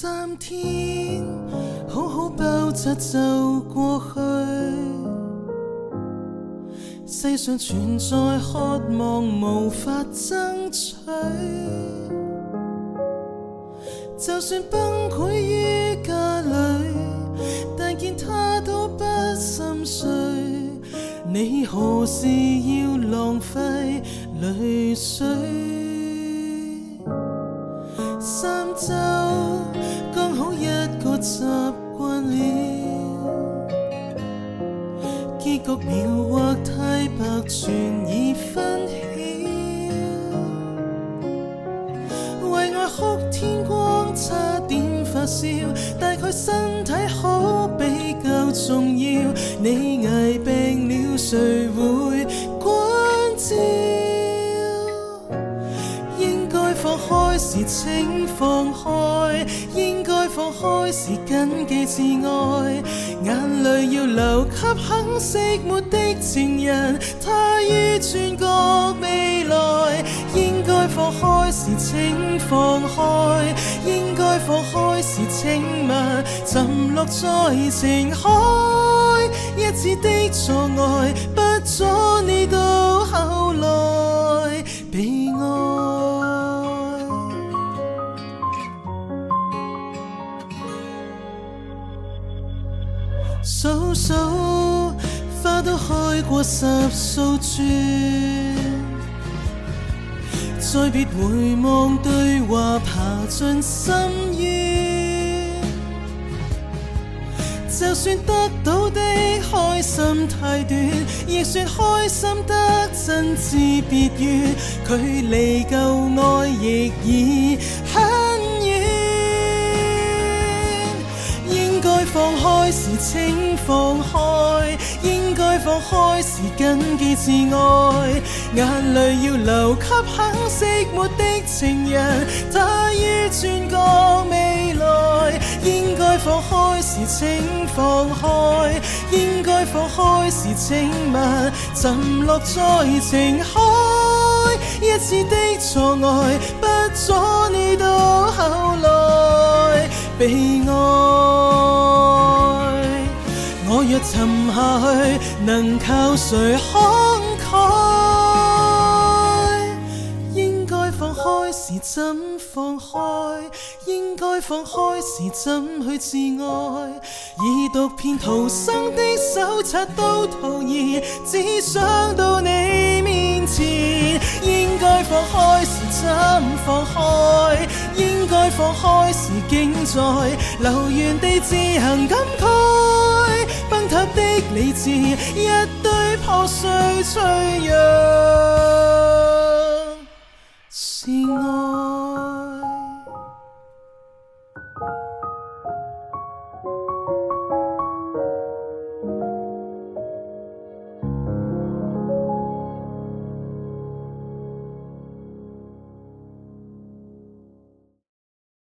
3天，好好包紮就過去。世上存在渴望無法爭取，就算崩潰於家裏，但見他都不心碎。你何時要浪費淚水？3週剛好一個習慣了，結局描畫太白，全已分曉。為愛哭天光，差點發燒，大概身體好比較重要。你捱病了，誰會關照？應該放開時請放開，應該放開時緊記自愛。眼淚要留給肯熄沒的情人，他於轉角未來。應該放開時請放開，應該放開時請勿沉落在情海。一次的錯愛，不阻你到後來被愛。數數花都開過10數轉，再別回望對話爬進深淵。就算得到的開心太短，亦算開心得真摯別遠，距離舊愛亦已很遠。應該放開時請放開，應該放開時緊記自愛。眼淚要留給肯熄沒的情人，他於轉角未來。應該放開時請放開，應該放開時請勿沉落在情海。一次的錯愛，不阻你到後來被愛。我若沉下去，能靠誰慷慨？應該放開時怎放開？應該放開時怎去自愛？已讀遍逃生的手冊都徒然，只想到你面前。應該放開時怎放開？應該放開時竟在留原地自行感慨。崩塌的理智，一堆破碎脆弱。